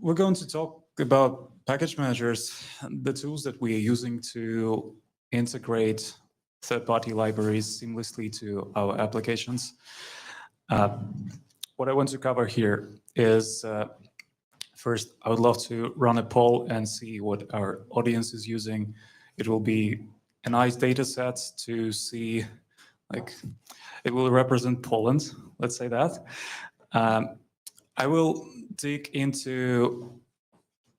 We're going to talk about package managers, the tools that we are using to integrate third-party libraries seamlessly to our applications. What I want to cover here is, first, I would love to run a poll and see what our audience is using. It will be a nice data set to see, like, it will represent Poland, let's say that. I will dig into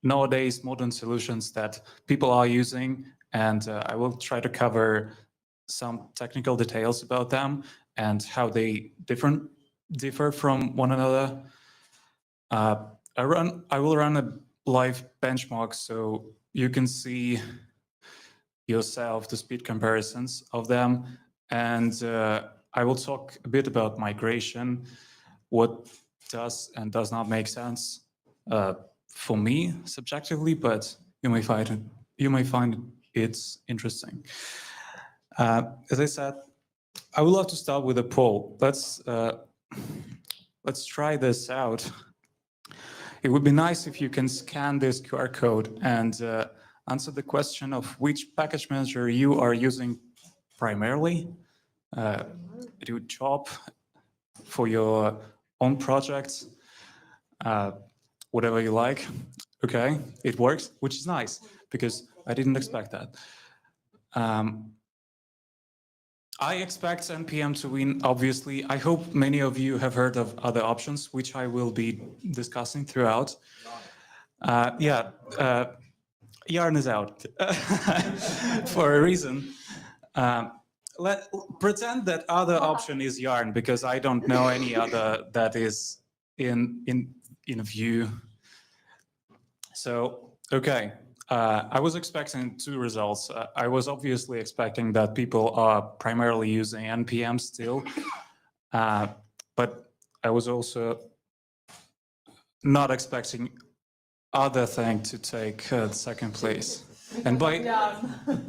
nowadays modern solutions that people are using, and I will try to cover some technical details about them and how they differ from one another. I will run a live benchmark so you can see yourself the speed comparisons of them, and I will talk a bit about migration, what does and does not make sense for me subjectively, but you may find it's interesting. As I said, I would love to start with a poll. Let's try this out. It would be nice if you can scan this QR code and answer the question of which package manager you are using primarily. Do a job for your own projects, whatever you like. Okay, it works, which is nice because I didn't expect that. I expect npm to win, obviously. I hope many of you have heard of other options, which I will be discussing throughout. Yarn is out for a reason. Pretend that other option is Yarn, because I don't know any other that is in view. So, okay. I was expecting two results. I was obviously expecting that people are primarily using npm still, but I was also not expecting other thing to take second place. And by,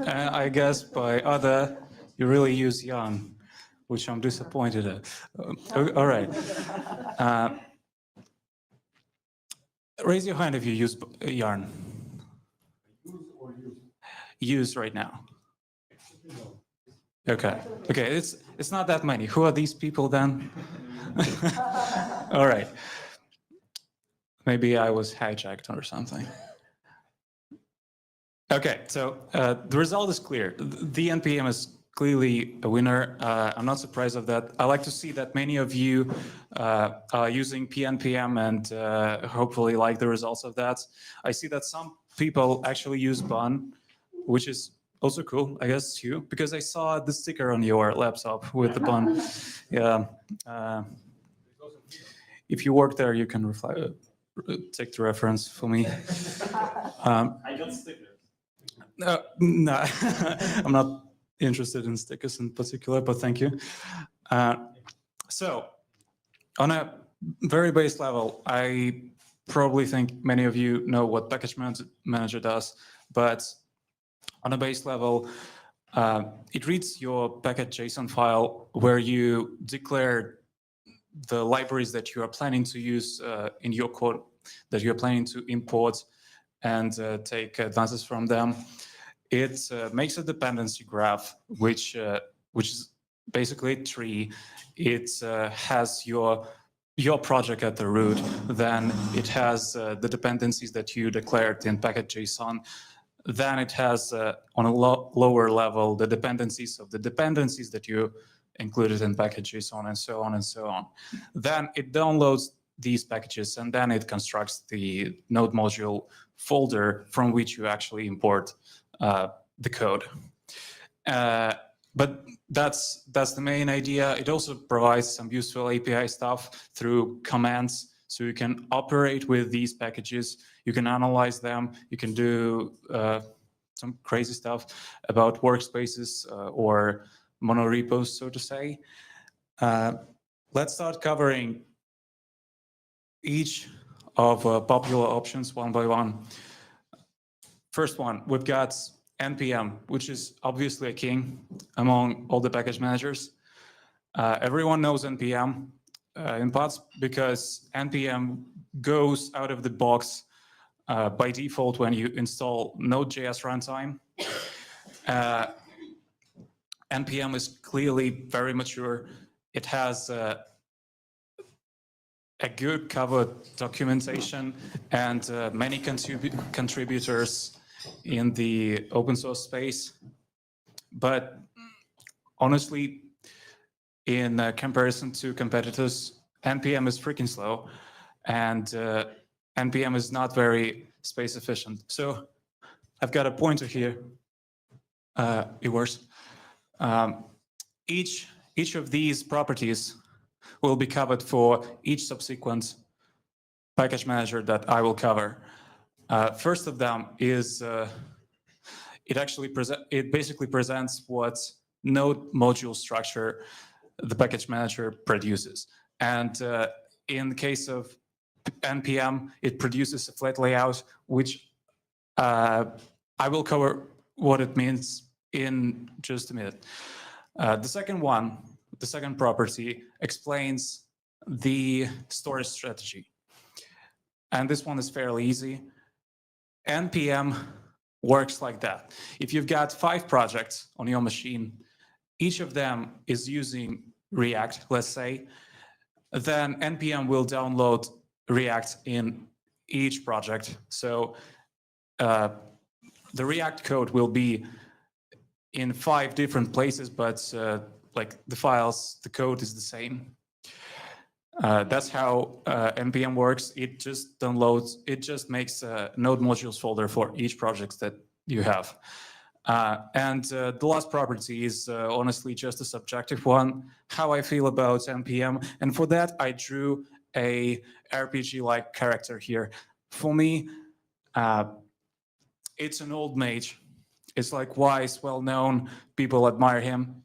I guess by other, you really use Yarn, which I'm disappointed at. All right. Raise your hand if you use Yarn. Use right now. Okay. Okay. It's not that many. Who are these people then? All right. Maybe I was hijacked or something. Okay. So the result is clear. The npm is clearly a winner. I'm not surprised of that. I like to see that many of you are using pnpm and hopefully like the results of that. I see that some people actually use bun, which is also cool, I guess, too, because I saw the sticker on your laptop with the bun. Yeah. If you work there, you can take the reference for me. I got stickers. No, I'm not interested in stickers in particular, but thank you. So, on a very base level, I probably think many of you know what package manager does, but on a base level, it reads your package.json file where you declare the libraries that you are planning to use in your code, that you're planning to import and take advances from them. It makes a dependency graph, which is basically a tree. It has your project at the root. Then it has the dependencies that you declared in package.json. Then it has, on a lower level, the dependencies of the dependencies that you included in package.json, and so on and so on. Then it downloads these packages, and then it constructs the node module folder from which you actually import the code. But that's the main idea. It also provides some useful API stuff through commands, so you can operate with these packages. You can analyze them. You can do some crazy stuff about workspaces or monorepos, so to say. Let's start covering each of popular options one by one. First one, we've got npm, which is obviously a king among all the package managers. Everyone knows npm in parts because npm goes out of the box by default when you install Node.js runtime. npm is clearly very mature. It has a good covered documentation and many contributors in the open source space. But honestly, in comparison to competitors, npm is freaking slow, and npm is not very space efficient. So I've got a pointer here. It works. Each of these properties will be covered for each subsequent package manager that I will cover. First of them is it basically presents what node module structure the package manager produces. And in the case of npm, it produces a flat layout, which I will cover what it means in just a minute. The second property explains the storage strategy. And this one is fairly easy. npm works like that. If you've got 5 projects on your machine, each of them is using React, let's say, then npm will download React in each project. So the React code will be in 5 different places, but like the code is the same. That's how npm works. It just makes a node modules folder for each project that you have. And the last property is honestly just a subjective one, how I feel about npm. And for that, I drew a RPG-like character here. For me, it's an old mage. It's like wise, well-known, people admire him.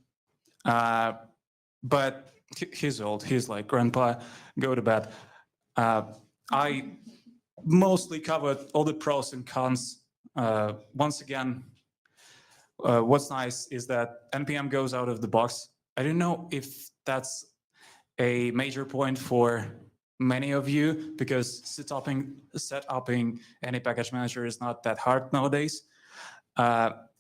But he's old, he's like, grandpa, go to bed. I mostly covered all the pros and cons. Once again, what's nice is that npm goes out of the box. I don't know if that's a major point for many of you, because setuping any package manager is not that hard nowadays.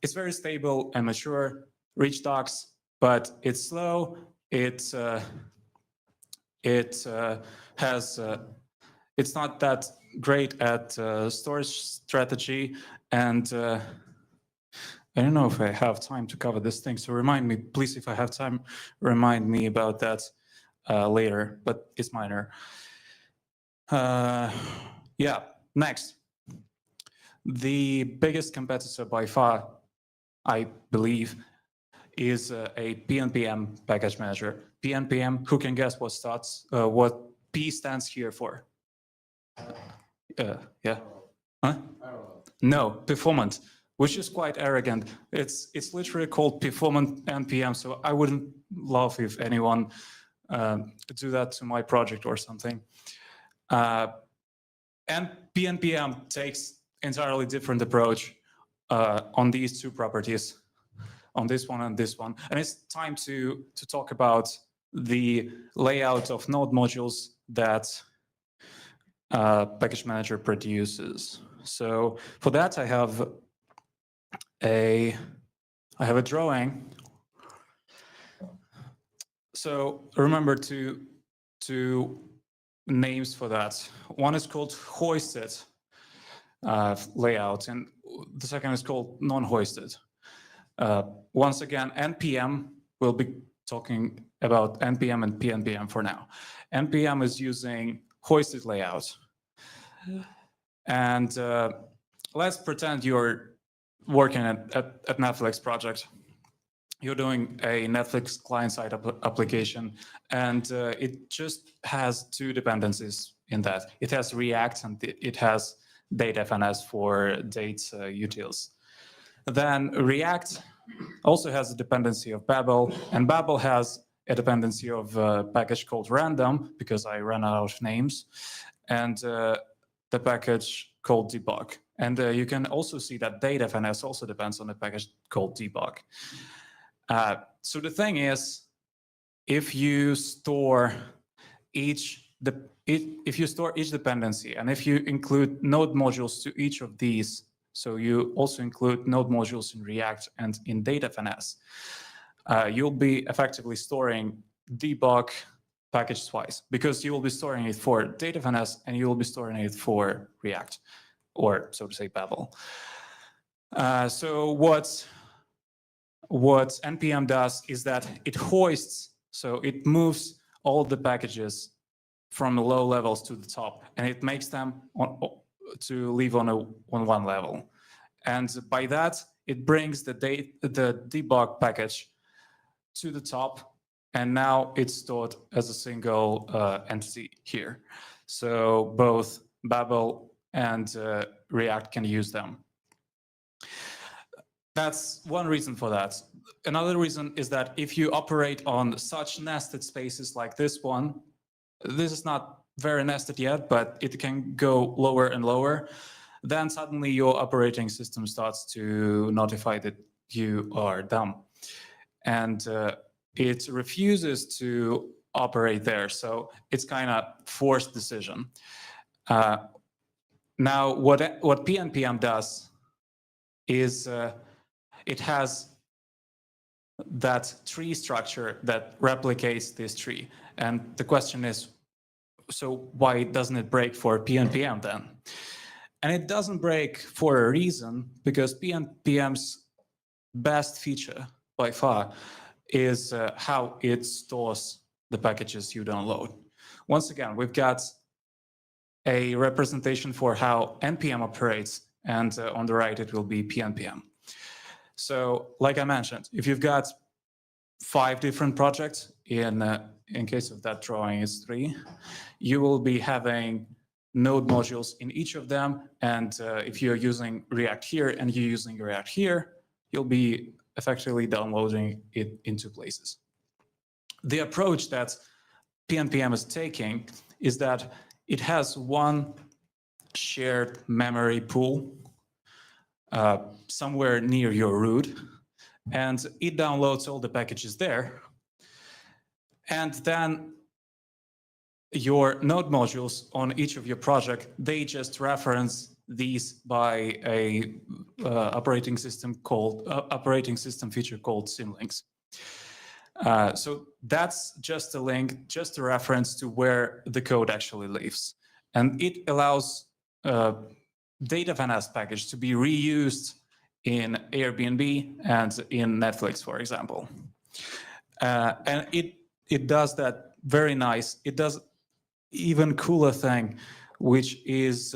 It's very stable and mature, rich docs, but it's slow. It's not that great at storage strategy, and I don't know if I have time to cover this thing. So remind me, please, if I have time, remind me about that later. But it's minor. Yeah. Next, the biggest competitor by far, I believe, is a pnpm package manager. pnpm, who can guess what P stands here for? Yeah? Huh? No, performant, which is quite arrogant. It's literally called performant npm, so I wouldn't love if anyone do that to my project or something. And pnpm takes entirely different approach on these 2 properties, on this one and this one. And it's time to talk about the layout of node modules that package manager produces. So for that, I have a drawing. So remember two names for that. One is called hoisted layout, and the second is called non-hoisted. Once again, npm, we'll be talking about npm and pnpm for now. npm is using hoisted layout. And let's pretend you're working at Netflix project. You're doing a Netflix client-side application, and it just has 2 dependencies in that. It has React and it has datafns for date utils. Then React also has a dependency of Babel, and Babel has a dependency of a package called random, because I ran out of names, and the package called debug. And you can also see that datafns also depends on a package called debug. So the thing is, if you store each dependency, and if you include node modules to each of these, so you also include node modules in React and in DataFNS, you'll be effectively storing debug package twice, because you will be storing it for DataFNS and you will be storing it for React, or so to say, Babel. So what npm does is that it hoists, so it moves all the packages from the low levels to the top, and it makes them to live on one level. And by that, it brings the debug package to the top, and now it's stored as a single entity here. So both Babel and React can use them. That's one reason for that. Another reason is that if you operate on such nested spaces like this one, this is not very nested yet, but it can go lower and lower, then suddenly your operating system starts to notify that you are dumb. And it refuses to operate there. So it's kind of forced decision. Now, what pnpm does is it has that tree structure that replicates this tree. And the question is, so why doesn't it break for pnpm then? And it doesn't break for a reason, because pnpm's best feature by far is how it stores the packages you download. Once again, we've got a representation for how npm operates, and on the right it will be pnpm. So like I mentioned, if you've got 5 different projects, in case of that drawing it's 3, you will be having node modules in each of them, and if you're using React here and you're using React here, you'll be effectively downloading it in 2 places. The approach that pnpm is taking is that it has one shared memory pool somewhere near your root, and it downloads all the packages there. And then your node modules on each of your project, they just reference these by a operating system feature called symlinks. So that's just a link, just a reference to where the code actually lives. And it allows DataFNS package to be reused in Airbnb and in Netflix, for example. And it does that very nice. It does even cooler thing, which is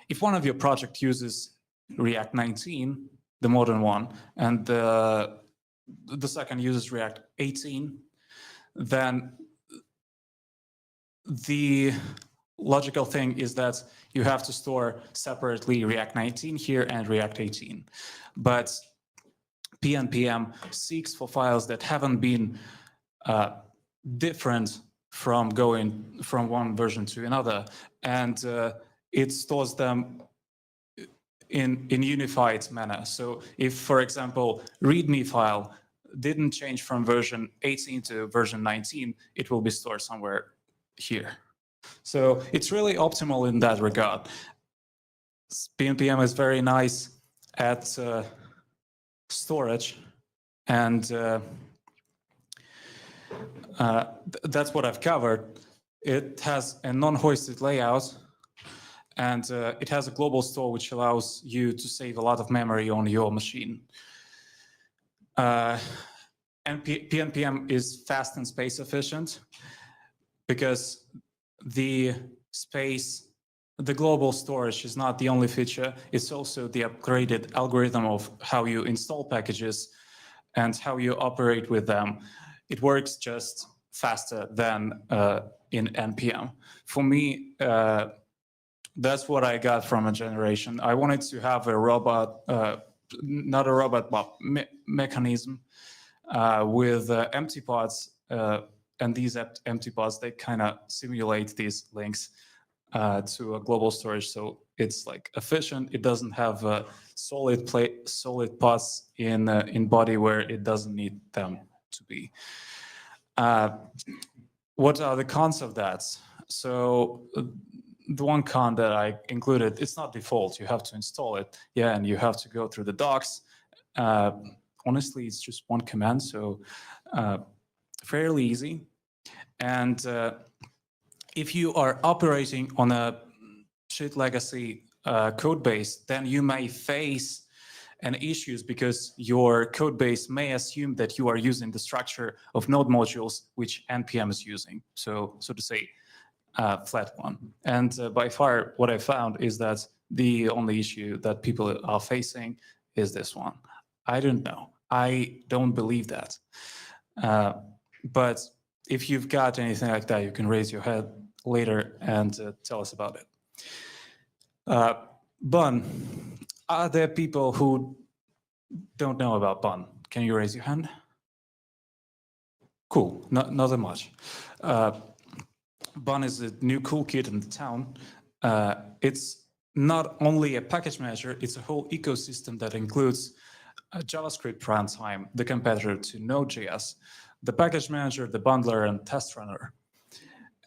if one of your project uses React 19, the modern one, and the second uses React 18, then the logical thing is that you have to store separately React 19 here and React 18. But pnpm seeks for files that haven't been different from going from one version to another, and it stores them in unified manner. So if, for example, README file didn't change from version 18 to version 19, it will be stored somewhere here. So it's really optimal in that regard. pnpm is very nice at storage, and that's what I've covered. It has a non-hoisted layout, and it has a global store which allows you to save a lot of memory on your machine. And pnpm is fast and space efficient, because the global storage is not the only feature. It's also the upgraded algorithm of how you install packages and how you operate with them. It works just faster than in npm. For me, that's what I got from a generation. I wanted to have a robot, not a robot, but mechanism with empty pods, and these empty pods, they kind of simulate these links to a global storage, so it's like efficient. It doesn't have solid pods in body where it doesn't need them to be. What are the cons of that? So the one con that I included, it's not default. You have to install it. Yeah, and you have to go through the docs. Honestly, it's just one command, so fairly easy. And if you are operating on a shit legacy code base, then you may face issues because your code base may assume that you are using the structure of node modules which npm is using. So to say, flat one. And by far, what I found is that the only issue that people are facing is this one. I don't know. I don't believe that. But if you've got anything like that, you can raise your hand later and tell us about it. Bun. Are there people who don't know about Bun? Can you raise your hand? Cool, not that much. Bun is a new cool kid in the town. It's not only a package manager, it's a whole ecosystem that includes JavaScript runtime, the competitor to Node.js, the package manager, the bundler, and test runner.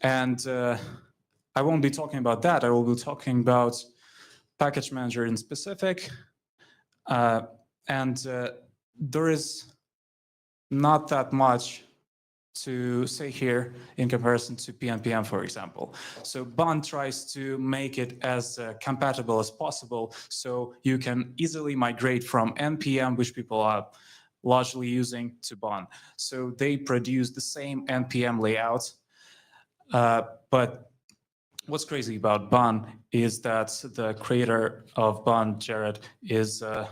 And I won't be talking about that. I will be talking about package manager in specific. There is not that much to say here in comparison to pnpm, for example. So Bun tries to make it as compatible as possible, so you can easily migrate from npm, which people are largely using, to Bun. So they produce the same npm layout. But what's crazy about Bun is that the creator of Bun, Jared, is a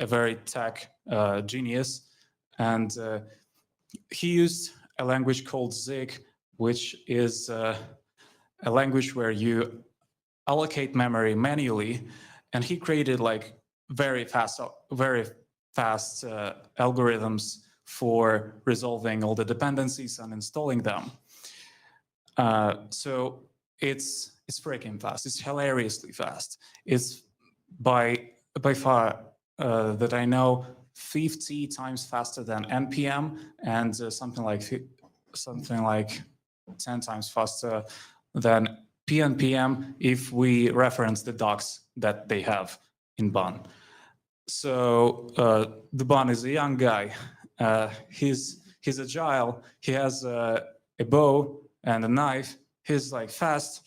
very tech genius, and he used a language called Zig, which is a language where you allocate memory manually, and he created like very fast algorithms for resolving all the dependencies and installing them. So it's freaking fast. It's hilariously fast. It's by far that I know 50 times faster than npm, and something like 10 times faster than pnpm if we reference the docs that they have in Bun. So the Bun is a young guy. He's agile. He has a bow and a knife. He's like fast,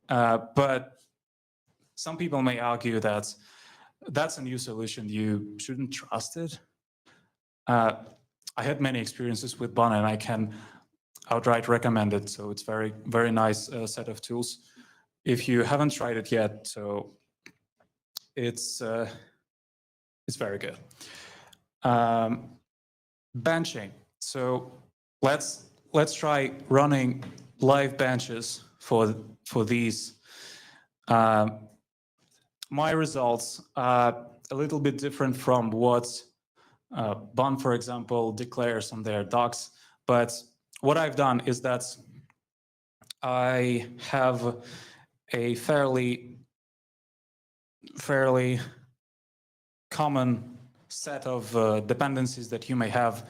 but some people may argue that that's a new solution. You shouldn't trust it. I had many experiences with Bun, and I can outright recommend it. So it's very, very nice set of tools. If you haven't tried it yet, so it's very good. Benching. So let's try running live benches for these. My results are a little bit different from what Bun, for example, declares on their docs. But what I've done is that I have a fairly common set of dependencies that you may have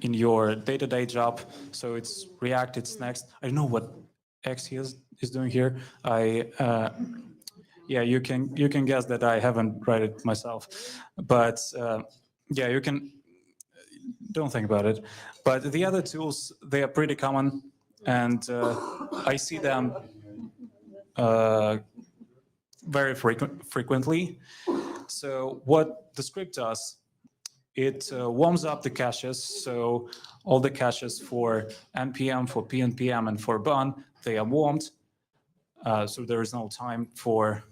in your day-to-day job. So it's React, it's Next. I don't know what X is doing here. Yeah, you can guess that I haven't read it myself, but yeah, you can. Don't think about it. But the other tools, they are pretty common, and I see them very frequently. So what the script does, it warms up the caches. So all the caches for npm, for pnpm, and for Bun, they are warmed. So there is no time for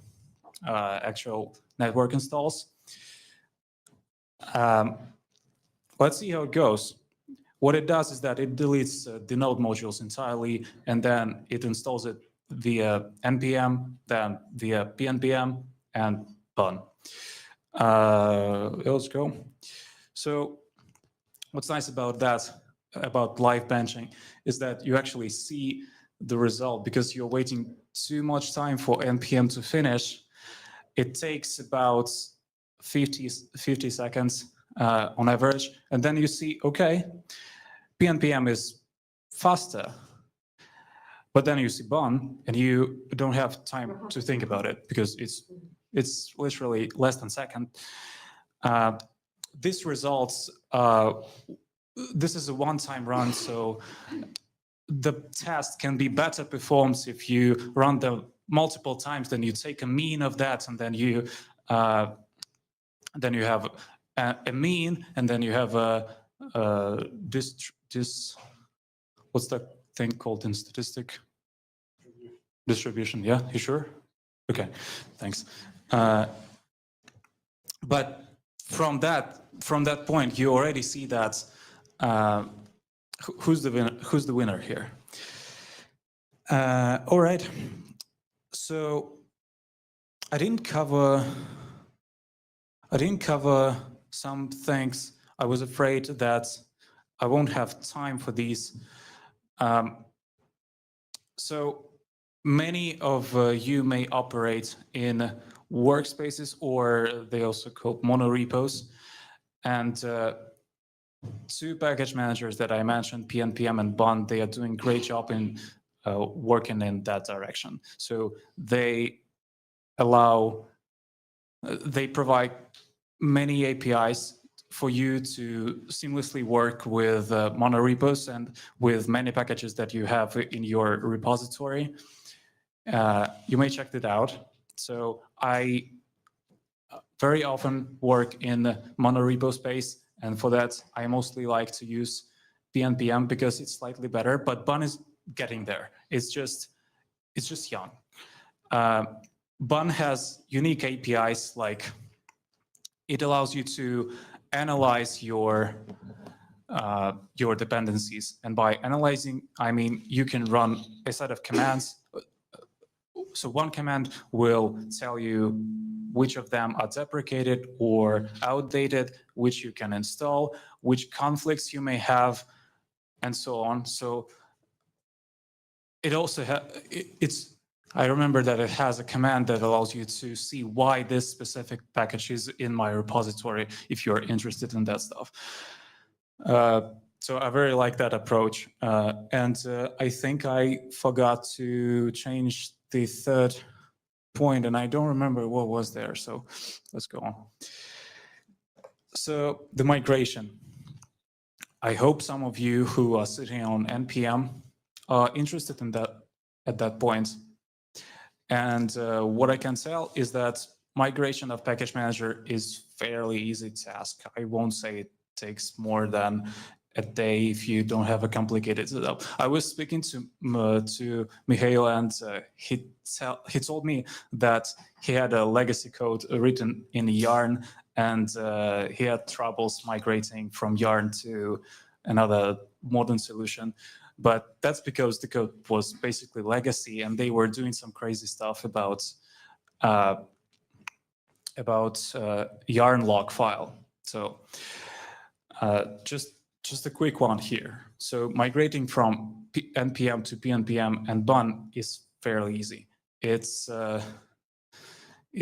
actual network installs. Let's see how it goes. What it does is that it deletes the node modules entirely, and then it installs it via npm, then via pnpm, and Bun. Let's go. So what's nice about that, about live benching, is that you actually see the result because you're waiting too much time for npm to finish. It takes about 50 seconds on average, and then you see, okay, pnpm is faster. But then you see bun, and you don't have time to think about it because it's literally less than a second. This results. This is a one-time run, so the test can be better performed if you run them multiple times. Then you take a mean of that, and then you have a mean, and then you have this what's that thing called in statistic? Distribution. Yeah, you sure? Okay, thanks. But from that point, you already see that who's the winner here. All right. So I didn't cover some things. I was afraid that I won't have time for these. So many of you may operate in workspaces, or they also called monorepos. And two package managers that I mentioned, pnpm and bun, they are doing a great job in working in that direction. So they provide many APIs for you to seamlessly work with monorepos and with many packages that you have in your repository. You may check it out. So I very often work in the monorepo space, and for that I mostly like to use pnpm because it's slightly better, but bun is getting there. It's just young. Bun has unique APIs, like it allows you to analyze your dependencies, and by analyzing I mean you can run a set of commands. So one command will tell you which of them are deprecated or outdated, which you can install, which conflicts you may have, and so on. So it also I remember that it has a command that allows you to see why this specific package is in my repository if you're interested in that stuff. So I very like that approach. And I think I forgot to change the third point, and I don't remember what was there. So let's go on. So the migration. I hope some of you who are sitting on npm are interested in that at that point. And what I can tell is that migration of package manager is fairly easy task. I won't say it takes more than a day if you don't have a complicated setup. I was speaking to Mihail, and he told me that he had a legacy code written in Yarn, and he had troubles migrating from Yarn to another modern solution. But that's because the code was basically legacy, and they were doing some crazy stuff about Yarn log file. So just a quick one here. So migrating from npm to pnpm and bun is fairly easy. It's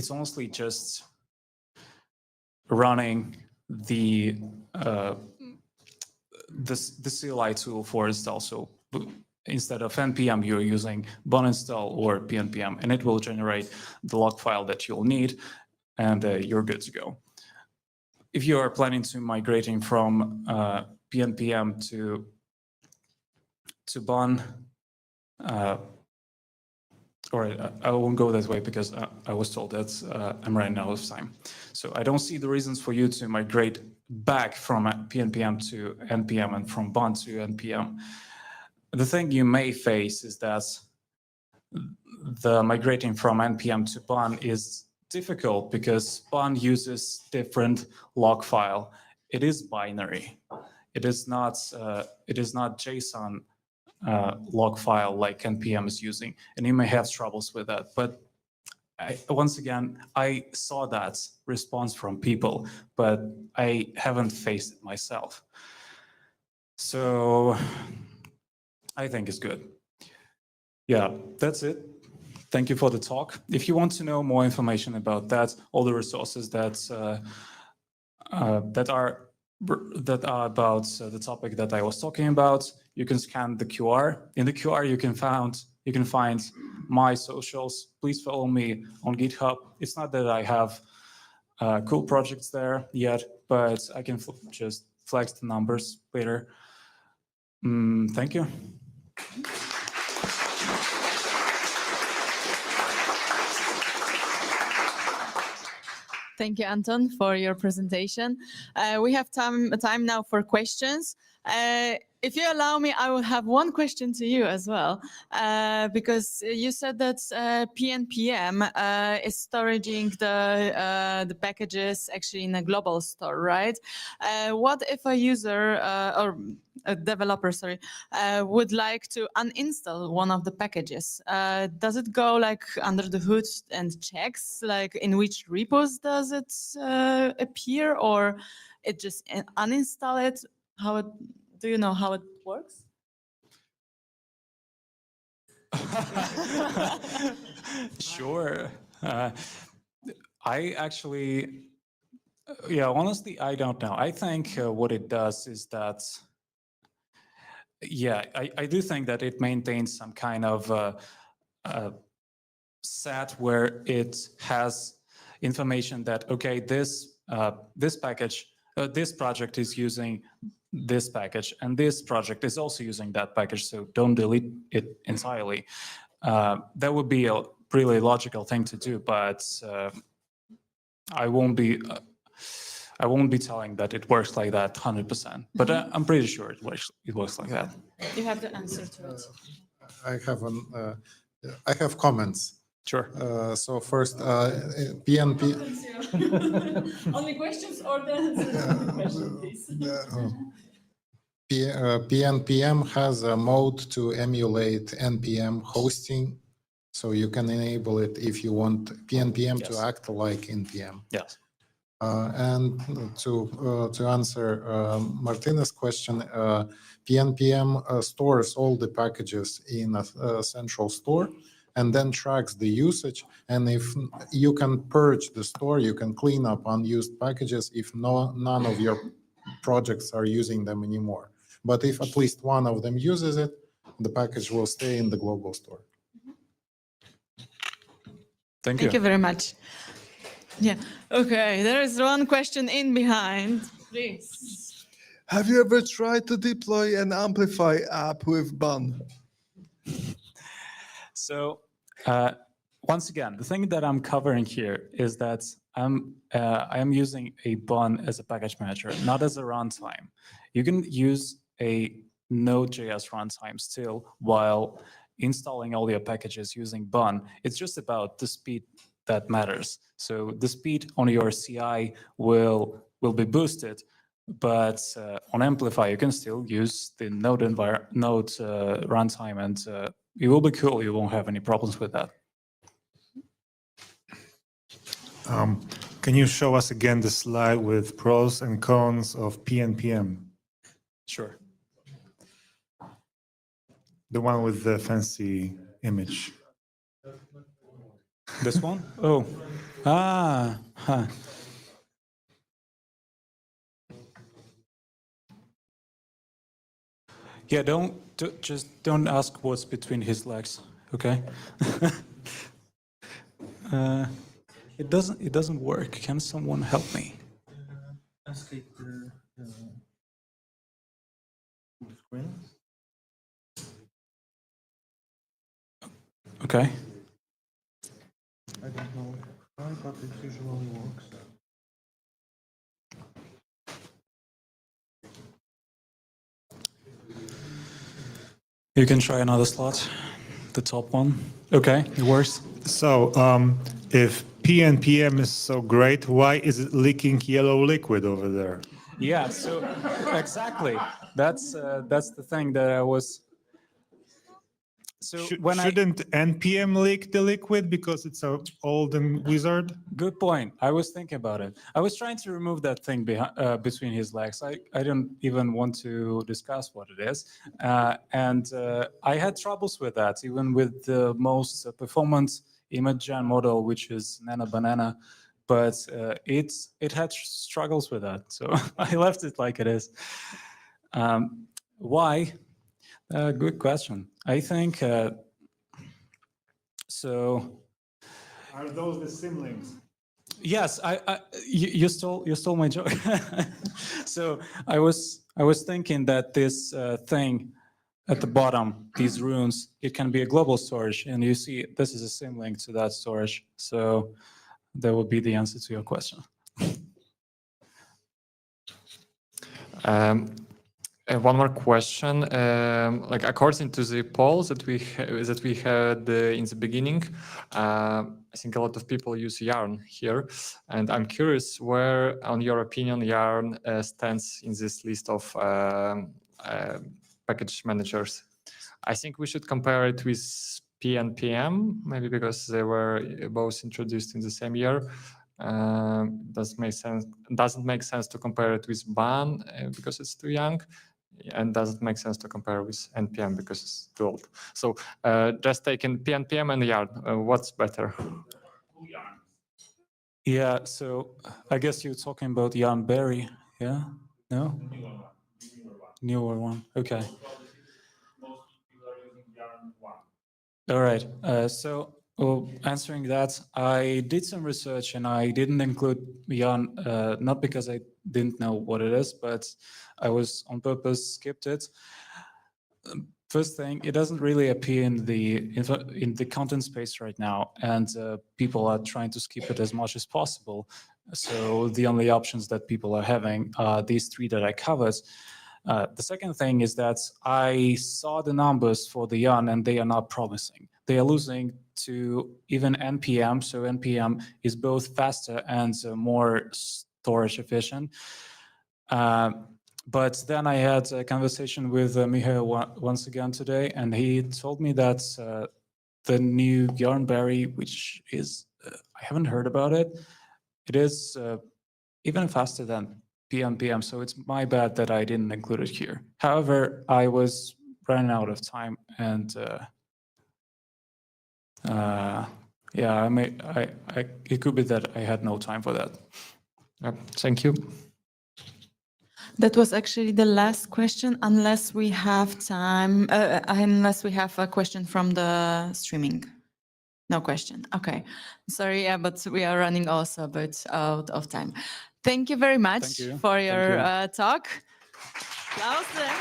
honestly just running the CLI tool for install. So instead of npm, you're using bun install or pnpm, and it will generate the log file that you'll need, and you're good to go. If you are planning to migrating from pnpm to bun, or I won't go that way because I was told that I'm running out of time. So I don't see the reasons for you to migrate back from pnpm to npm and from bun to npm. The thing you may face is that the migrating from npm to bun is difficult because bun uses different log file. It is binary. It is not JSON log file like npm is using, and you may have troubles with that. But once again, I saw that response from people, but I haven't faced it myself. So I think it's good. Yeah, that's it. Thank you for the talk. If you want to know more information about that, all the resources that are that are about the topic that I was talking about, you can scan the QR. In the QR, you can find my socials. Please follow me on GitHub. It's not that I have cool projects there yet, but I can just flex the numbers later. Thank you. Thank you, Anton, for your presentation. We have time now for questions. If you allow me, I will have one question to you as well, because you said that pnpm is storing the packages actually in a global store, right? What if a user or a developer, sorry, would like to uninstall one of the packages? Does it go like under the hood and checks like in which repos does it appear, or it just uninstall it? Do you know how it works? Sure. I actually, yeah, honestly, I don't know. I think what it does is that, yeah, I do think that it maintains some kind of set where it has information that, okay, this package, this project is using this package, and this project is also using that package, so don't delete it entirely. That would be a really logical thing to do, but I won't be telling that it works like that 100%. But I'm pretty sure it works like that. You have the answer to it. I have comments. Sure. So first, PNP. Only questions or the answer to the question, please? PNPM has a mode to emulate NPM hosting, so you can enable it if you want PNPM to act like NPM. Yes. And to answer Martina's question, PNPM stores all the packages in a central store and then tracks the usage. And if you can purge the store, you can clean up unused packages if none of your projects are using them anymore. But if at least one of them uses it, the package will stay in the global store. Thank you. Thank you very much. Yeah. Okay. There is one question in behind. Please. Have you ever tried to deploy an Amplify app with Bun? So once again, the thing that I'm covering here is that I am using a bun as a package manager, not as a runtime. You can use a Node.js runtime still while installing all your packages using bun. It's just about the speed that matters. So the speed on your CI will be boosted, but on Amplify you can still use the Node runtime, and it will be cool. You won't have any problems with that. Can you show us again the slide with pros and cons of pnpm? Sure. The one with the fancy image. This one? Oh. Huh. Yeah, just don't ask what's between his legs, okay? It doesn't work. Can someone help me? Escape the screen. Okay. I don't know why, but it usually works. You can try another slot, the top one. Okay, it works. So, if pnpm is so great, why is it leaking yellow liquid over there? Yeah, so exactly. That's the thing that I was. So Shouldn't npm leak the liquid because it's an old and wizard? Good point. I was thinking about it. I was trying to remove that thing between his legs. I don't even want to discuss what it is. And I had troubles with that, even with the most performant image gen model, which is Nano Banana. but it had struggles with that, so I left it like it is. Why? Good question. I think so. Are those the symlinks? Yes, you stole my joke. So I was thinking that this thing at the bottom, these runes, it can be a global storage, and you see this is a symlink to that storage. So that would be the answer to your question. One more question. Like according to the polls that we had in the beginning, I think a lot of people use Yarn here, and I'm curious where, on your opinion, Yarn stands in this list of package managers. I think we should compare it with pnpm, maybe because they were both introduced in the same year. Doesn't make sense to compare it with ban because it's too young, and doesn't make sense to compare with npm because it's too old. So just taking pnpm and Yarn, what's better? Yeah, so I guess you're talking about Jan Berry, yeah? No? Newer one, okay. All right, so answering that, I did some research and I didn't include Jan, not because I didn't know what it is, but I was on purpose skipped it. First thing, it doesn't really appear in the content space right now, and people are trying to skip it as much as possible. So the only options that people are having are these three that I covered. The second thing is that I saw the numbers for the Yarn, and they are not promising. They are losing to even NPM. So NPM is both faster and more storage efficient. But then I had a conversation with Michael once again today, and he told me that the new Yarnberry, which is, I haven't heard about it, it is even faster than pnpm, so it's my bad that I didn't include it here. However, I was running out of time, and yeah, it could be that I had no time for that. Thank you. That was actually the last question, unless we have time, unless we have a question from the streaming. No question. Okay. Sorry, yeah, but we are running also a bit out of time. Thank you very much for your talk. Applause then.